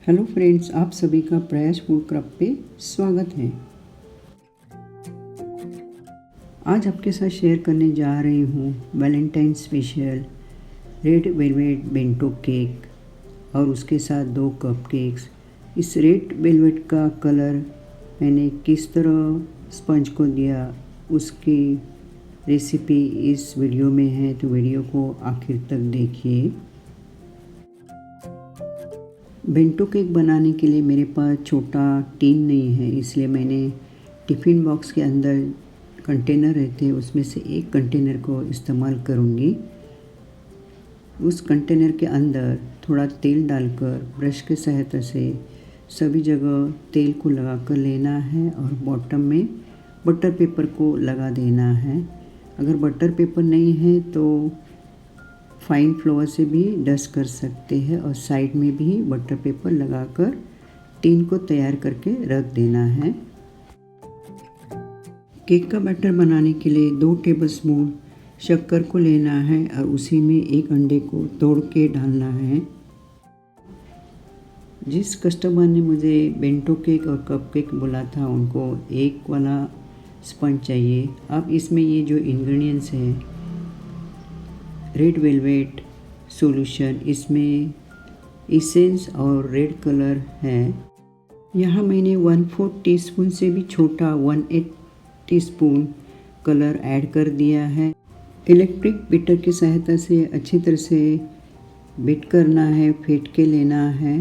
Hello friends, आप सभी का प्रयास फूड क्राफ्ट पे स्वागत है। आज आपके साथ शेयर करने जा रही हूँ Valentine special red velvet bento cake और उसके साथ 2 कप केक्स। इस रेड वेलवेट का कलर मैंने किस तरह स्पंज को दिया, उसकी रेसिपी इस वीडियो में है, तो वीडियो को आखिर तक देखिए। बेंटो केक बनाने के लिए मेरे पास छोटा टीन नहीं है, इसलिए मैंने टिफ़िन बॉक्स के अंदर कंटेनर रहते हैं उसमें से एक कंटेनर को इस्तेमाल करूँगी। उस कंटेनर के अंदर थोड़ा तेल डालकर ब्रश के सहायता से सभी जगह तेल को लगाकर लेना है और बॉटम में बटर पेपर को लगा देना है। अगर बटर पेपर नहीं है तो फाइन फ्लोर से भी डस्ट कर सकते हैं और साइड में भी बटर पेपर लगाकर टीन को तैयार करके रख देना है। केक का बैटर बनाने के लिए 2 टेबलस्पून शक्कर को लेना है और उसी में 1 अंडे को तोड़ के डालना है। जिस कस्टमर ने मुझे बेंटो केक और कप केक बोला था उनको एक वाला स्पंज चाहिए। अब इसमें ये जो इंग्रेडिएंट्स हैं, रेड वेलवेट सॉल्यूशन, इसमें इसेंस और रेड कलर है। यहाँ मैंने 1/4 टीस्पून से भी छोटा 1/8 टीस्पून कलर ऐड कर दिया है। इलेक्ट्रिक बीटर की सहायता से अच्छी तरह से बीट करना है, फेंट के लेना है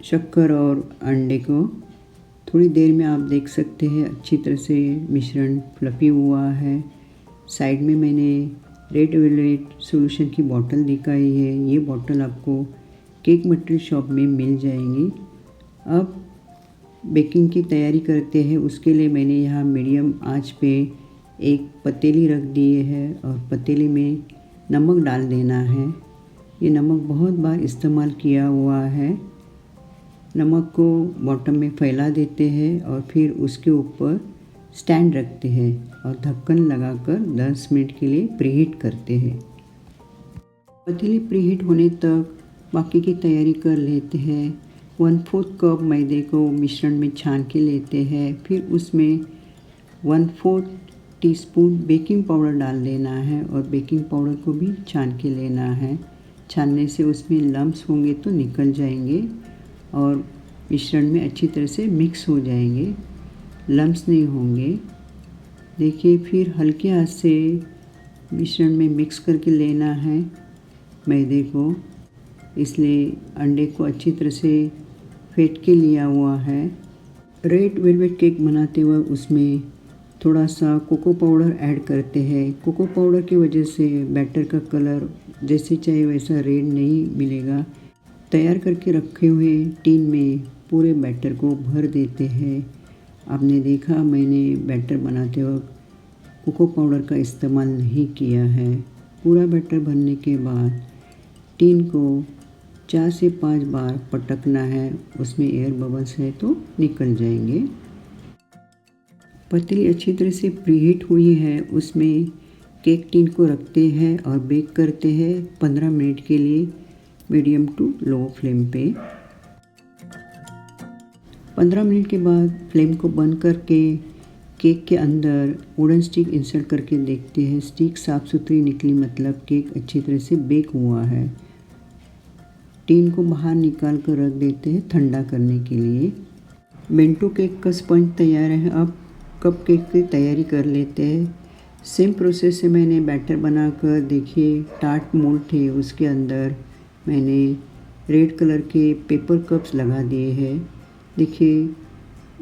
शक्कर और अंडे को। थोड़ी देर में आप देख सकते हैं अच्छी तरह से मिश्रण फ्लफी हुआ है। साइड में मैंने रेड वेलवेट सॉल्यूशन की बोतल दिखाई है। ये बोतल आपको केक मटेरियल शॉप में मिल जाएंगी। अब बेकिंग की तैयारी करते हैं। उसके लिए मैंने यहाँ मीडियम आंच पे एक पतीली रख दिए है और पतीली में नमक डाल देना है। ये नमक बहुत बार इस्तेमाल किया हुआ है। नमक को बॉटम में फैला देते हैं और फिर उसके ऊपर स्टैंड रखते हैं और ढक्कन लगाकर 10 मिनट के लिए प्रीहीट करते हैं। पतीली प्रीहीट होने तक बाकी की तैयारी कर लेते हैं। 1/4 कप मैदे को मिश्रण में छान के लेते हैं। फिर उसमें 1/4 टीस्पून बेकिंग पाउडर डाल देना है और बेकिंग पाउडर को भी छान के लेना है। छानने से उसमें लम्स होंगे तो निकल जाएंगे और मिश्रण में अच्छी तरह से मिक्स हो जाएंगे, लम्स नहीं होंगे। देखिए, फिर हल्के हाथ से मिश्रण में मिक्स करके लेना है मैदे को। इसलिए अंडे को अच्छी तरह से फेंट के लिया हुआ है। रेड वेलवेट केक बनाते हुए उसमें थोड़ा सा कोको पाउडर ऐड करते हैं। कोको पाउडर की वजह से बैटर का कलर जैसे चाहे वैसा रेड नहीं मिलेगा। तैयार करके रखे हुए टीन में पूरे बैटर को भर देते हैं। आपने देखा, मैंने बैटर बनाते वक्त कोको पाउडर का इस्तेमाल नहीं किया है। पूरा बैटर भरने के बाद टीन को 4 से 5 बार पटकना है। उसमें एयर बबल्स है तो निकल जाएंगे। पतीली अच्छी तरह से प्रीहीट हुई है, उसमें केक टीन को रखते हैं और बेक करते हैं 15 मिनट के लिए मीडियम टू लो फ्लेम पे। 15 मिनट के बाद फ्लेम को बंद करके केक के अंदर वुडन स्टिक इंसर्ट करके देखते हैं। स्टिक साफ़ सुथरी निकली, मतलब केक अच्छी तरह से बेक हुआ है। टीन को बाहर निकाल कर रख देते हैं ठंडा करने के लिए। बेंटो केक का स्पंज तैयार है। अब कप केक की तैयारी कर लेते हैं। सेम प्रोसेस से मैंने बैटर बनाकर, देखिए, टार्ट मोल्ड थे, उसके अंदर मैंने रेड कलर के पेपर कप्स लगा दिए हैं। देखिए,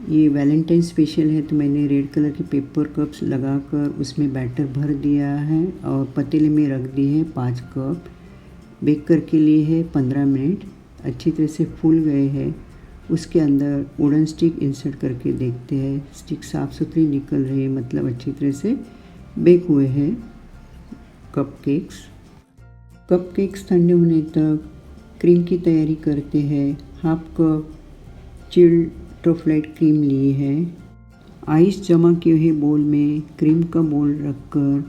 ये वैलेंटाइन स्पेशल है तो मैंने रेड कलर के पेपर कप्स लगाकर उसमें बैटर भर दिया है और पतीले में रख दिए हैं 5 कप। बेक करके लिए है 15 मिनट। अच्छी तरह से फूल गए हैं। उसके अंदर वुडन स्टिक इंसर्ट करके देखते हैं। स्टिक साफ़ सुथरी निकल रही है, मतलब अच्छी तरह से बेक हुए हैं कप केक्स। कप केक्स ठंडे होने तक क्रीम की तैयारी करते हैं। 1/2 कप चिल्ड ट्रफलेट क्रीम ली है। आइस जमा किए हुए बोल में क्रीम का बोल रखकर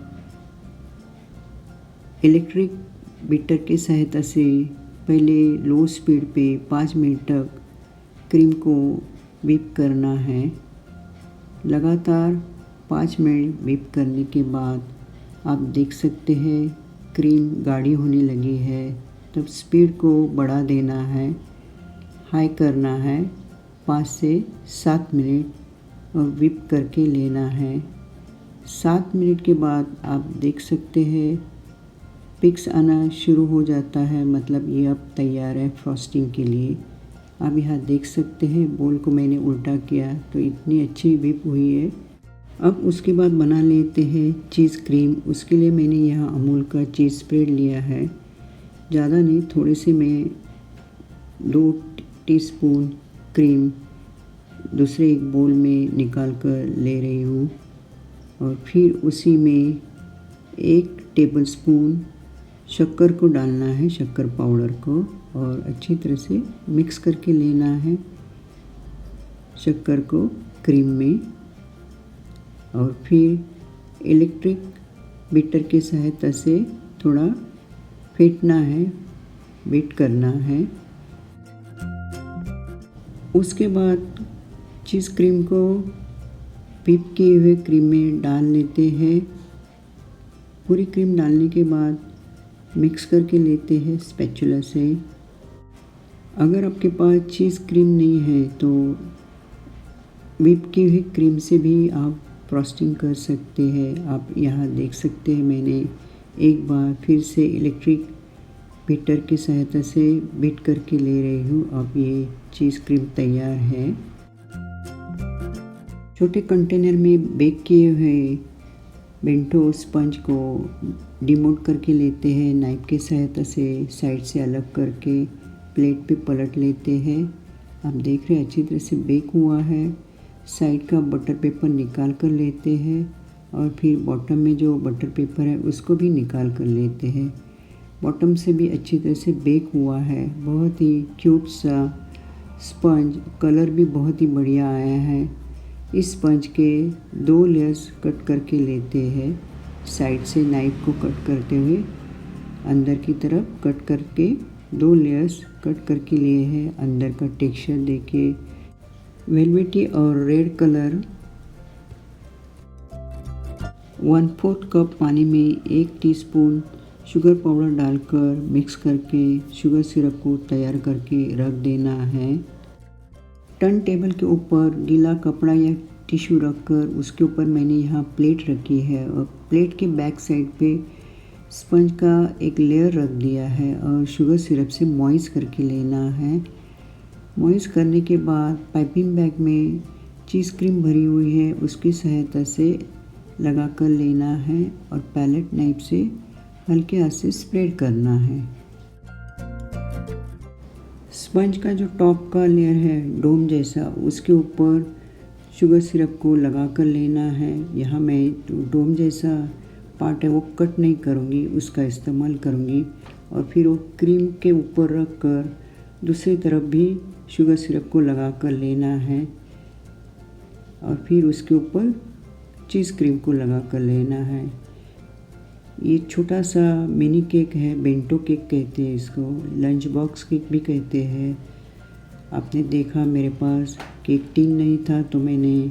इलेक्ट्रिक बीटर की सहायता से पहले लो स्पीड पे 5 मिनट तक क्रीम को व्हिप करना है। लगातार 5 मिनट व्हिप करने के बाद आप देख सकते हैं क्रीम गाढ़ी होने लगी है। तब स्पीड को बढ़ा देना है, हाई करना है 5 से 7 मिनट और व्हिप करके लेना है। 7 मिनट के बाद आप देख सकते हैं पिक्स आना शुरू हो जाता है, मतलब ये अब तैयार है फ्रॉस्टिंग के लिए। आप यहाँ देख सकते हैं बोल को मैंने उल्टा किया तो इतनी अच्छी व्हिप हुई है। अब उसके बाद बना लेते हैं चीज़ क्रीम। उसके लिए मैंने यहाँ अमूल का चीज़ स्प्रेड लिया है, ज़्यादा नहीं, थोड़े से मैं 2 टीस्पून क्रीम दूसरे एक बोल में निकाल कर ले रही हूँ और फिर उसी में 1 टेबलस्पून शक्कर को डालना है, शक्कर पाउडर को, और अच्छी तरह से मिक्स करके लेना है शक्कर को क्रीम में। और फिर इलेक्ट्रिक बीटर की सहायता से थोड़ा फेंटना है, बीट करना है। उसके बाद चीज़ क्रीम को व्हिप किए हुए क्रीम में डाल लेते हैं। पूरी क्रीम डालने के बाद मिक्स करके लेते हैं स्पैचुला से। अगर आपके पास चीज़ क्रीम नहीं है तो व्हिप की हुई क्रीम से भी आप फ्रॉस्टिंग कर सकते हैं। आप यहाँ देख सकते हैं मैंने एक बार फिर से इलेक्ट्रिक बीटर की सहायता से बीट करके ले रही हूँ। अब ये चीज़ क्रीम तैयार है। छोटे कंटेनर में बेक किए हुए बेंटो स्पंज को डिमोल्ड करके लेते हैं, नाइफ की सहायता से साइड से अलग करके प्लेट पे पलट लेते हैं। आप देख रहे हैं अच्छी तरह से बेक हुआ है। साइड का बटर पेपर निकाल कर लेते हैं और फिर बॉटम में जो बटर पेपर है उसको भी निकाल कर लेते हैं। बॉटम से भी अच्छी तरह से बेक हुआ है। बहुत ही क्यूट सा स्पंज, कलर भी बहुत ही बढ़िया आया है। इस स्पंज के 2 लेयर्स कट करके लेते हैं, साइड से नाइफ को कट करते हुए अंदर की तरफ कट करके 2 लेयर्स कट करके लिए हैं। अंदर का टेक्सचर देखिए वेलवेटी और रेड कलर। 1/4 कप पानी में 1 टीस्पून शुगर पाउडर डालकर मिक्स करके शुगर सिरप को तैयार करके रख देना है। टर्न टेबल के ऊपर गीला कपड़ा या टिश्यू रखकर उसके ऊपर मैंने यहाँ प्लेट रखी है और प्लेट के बैक साइड पे स्पंज का एक लेयर रख दिया है और शुगर सिरप से मॉइस्ट करके लेना है। मॉइस्ट करने के बाद पाइपिंग बैग में चीज़ क्रीम भरी हुई है उसकी सहायता से लगा कर लेना है और पैलेट नाइफ से हल्के हाथ से स्प्रेड करना है। स्पंज का जो टॉप का लेयर है डोम जैसा, उसके ऊपर शुगर सिरप को लगा कर लेना है। यहाँ मैं जो डोम जैसा पार्ट है वो कट नहीं करूँगी, उसका इस्तेमाल करूँगी और फिर वो क्रीम के ऊपर रख कर दूसरी तरफ भी शुगर सिरप को लगा कर लेना है और फिर उसके ऊपर चीज़ क्रीम को लगा कर लेना है। ये छोटा सा मिनी केक है, बेंटो केक कहते हैं इसको, लंच बॉक्स केक भी कहते हैं। आपने देखा मेरे पास केक टिन नहीं था तो मैंने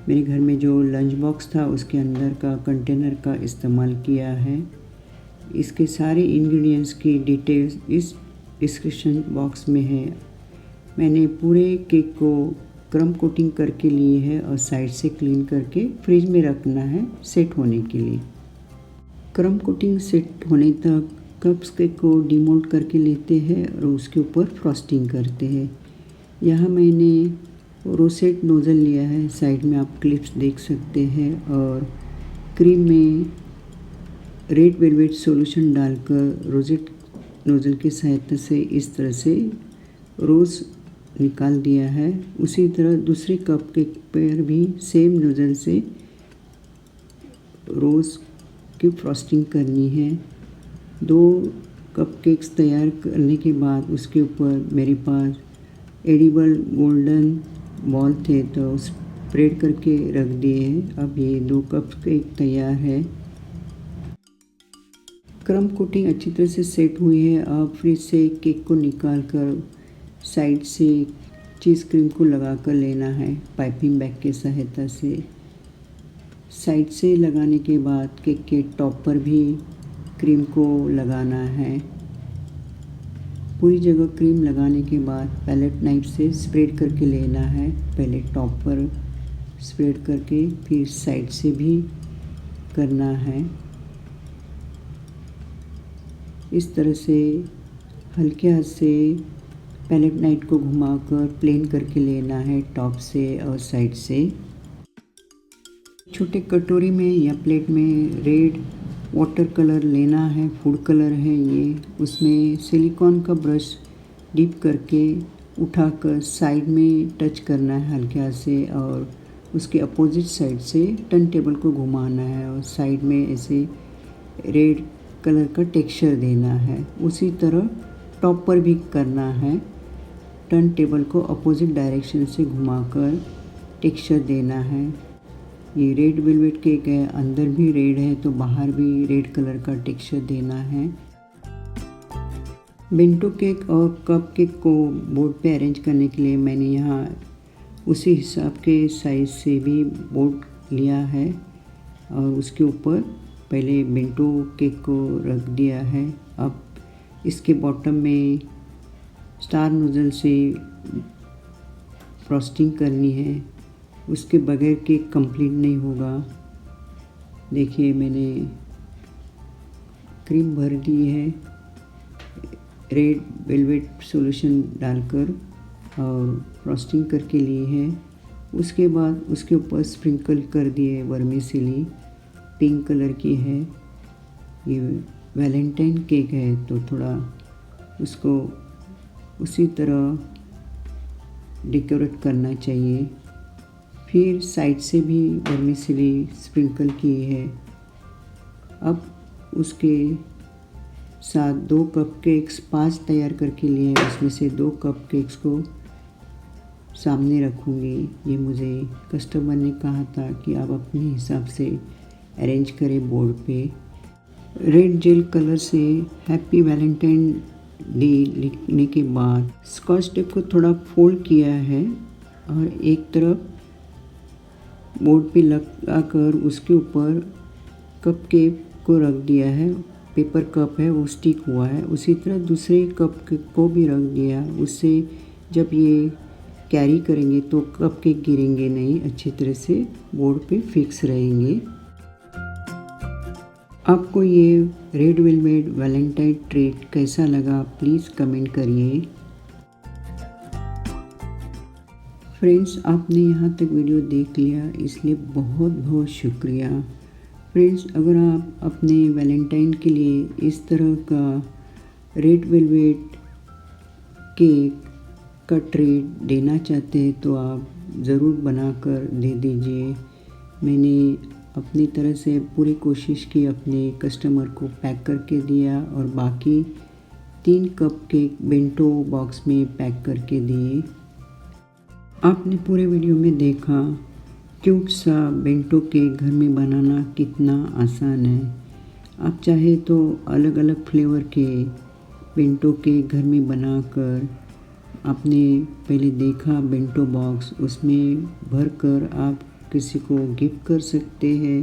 मेरे घर में जो लंच बॉक्स था उसके अंदर का कंटेनर का इस्तेमाल किया है। इसके सारे इंग्रेडिएंट्स की डिटेल्स इस डिस्क्रिप्शन बॉक्स में है। मैंने पूरे केक को क्रम कोटिंग करके लिए है और साइड से क्लीन करके फ्रिज में रखना है सेट होने के लिए। क्रम कोटिंग सेट होने तक कप्स केक को डिमोल्ड करके लेते हैं और उसके ऊपर फ्रॉस्टिंग करते हैं। यहाँ मैंने रोसेट नोज़ल लिया है, साइड में आप क्लिप्स देख सकते हैं, और क्रीम में रेड वेलवेट सॉल्यूशन डालकर रोसेट नोज़ल की सहायता से इस तरह से रोज़ निकाल दिया है। उसी तरह दूसरे कप केक पर भी सेम नोज़ल से रोज़ की फ्रॉस्टिंग करनी है। 2 कप केक्स तैयार करने के बाद उसके ऊपर मेरे पास एडिबल गोल्डन बॉल थे तो स्प्रेड करके रख दिए हैं। अब ये 2 कप केक तैयार है। क्रम कोटिंग अच्छी तरह से सेट हुई है। अब फ्रिज से केक को निकाल कर साइड से चीज़ क्रीम को लगा कर लेना है पाइपिंग बैग की सहायता से। साइड से लगाने के बाद केक के टॉप पर भी क्रीम को लगाना है। पूरी जगह क्रीम लगाने के बाद पैलेट नाइफ से स्प्रेड करके लेना है। पहले टॉप पर स्प्रेड करके फिर साइड से भी करना है। इस तरह से हल्के हाथ से पैलेट नाइफ को घुमाकर प्लेन करके लेना है टॉप से और साइड से। छोटे कटोरी में या प्लेट में रेड वाटर कलर लेना है, फूड कलर है ये। उसमें सिलिकॉन का ब्रश डिप करके उठाकर साइड में टच करना है हल्के हाथ से और उसके अपोजिट साइड से टर्न टेबल को घुमाना है और साइड में ऐसे रेड कलर का टेक्सचर देना है। उसी तरह टॉप पर भी करना है। टर्न टेबल को अपोजिट डायरेक्शन से घुमाकर टेक्सचर देना है। ये रेड वेलवेट केक है, अंदर भी रेड है तो बाहर भी रेड कलर का टेक्सचर देना है। बेंटो केक और कप केक को बोर्ड पे अरेंज करने के लिए मैंने यहाँ उसी हिसाब के साइज़ से भी बोर्ड लिया है और उसके ऊपर पहले बेंटो केक को रख दिया है। अब इसके बॉटम में स्टार नोजल से फ्रॉस्टिंग करनी है। उसके बगैर केक कंप्लीट नहीं होगा। देखिए मैंने क्रीम भर दी है रेड वेलवेट सॉल्यूशन डालकर और फ्रॉस्टिंग करके ली है। उसके बाद उसके ऊपर स्प्रिंकल कर दिए वर्मिसेली, पिंक कलर की है। ये वैलेंटाइन केक है तो थोड़ा उसको उसी तरह डेकोरेट करना चाहिए। फिर साइड से भी वर्मिसेली स्प्रिंकल की है। अब उसके साथ 2 कप केक्स 5 तैयार करके लिए हैं। उसमें से 2 कप केक्स को सामने रखूँगी। ये मुझे कस्टमर ने कहा था कि आप अपने हिसाब से अरेंज करें बोर्ड पे। रेड जेल कलर से हैप्पी वैलेंटाइन डे लिखने के बाद स्कॉच टेप को थोड़ा फोल्ड किया है और एक तरफ बोर्ड पे लगा कर उसके ऊपर कप केक को रख दिया है। पेपर कप है वो स्टिक हुआ है। उसी तरह दूसरे कप केक को भी रख दिया। उससे जब ये कैरी करेंगे तो कप केक गिरेंगे नहीं, अच्छी तरह से बोर्ड पे फिक्स रहेंगे। आपको ये रेड वेलवेट वैलेंटाइन ट्रीट कैसा लगा प्लीज़ कमेंट करिए। फ्रेंड्स आपने यहाँ तक वीडियो देख लिया इसलिए बहुत बहुत शुक्रिया। फ्रेंड्स अगर आप अपने वैलेंटाइन के लिए इस तरह का रेड वेलवेट केक का ट्रीट देना चाहते हैं तो आप ज़रूर बना कर दे दीजिए। मैंने अपनी तरह से पूरी कोशिश की, अपने कस्टमर को पैक करके दिया और बाकी 3 कप केक बेंटो बॉक्स में पैक करके दिए। आपने पूरे वीडियो में देखा क्यूट सा बेंटो केक घर में बनाना कितना आसान है। आप चाहे तो अलग अलग फ्लेवर के बेंटो केक घर में बनाकर आपने पहले देखा बेंटो बॉक्स, उसमें भर कर आप किसी को गिफ्ट कर सकते हैं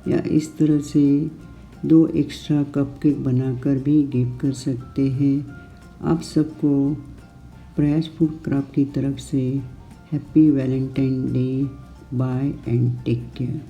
या इस तरह से 2 एक्स्ट्रा कप केक बनाकर भी गिफ्ट कर सकते हैं। आप सबको प्रयास फूड क्राफ्ट की तरफ से happy Valentine day. Bye and take care.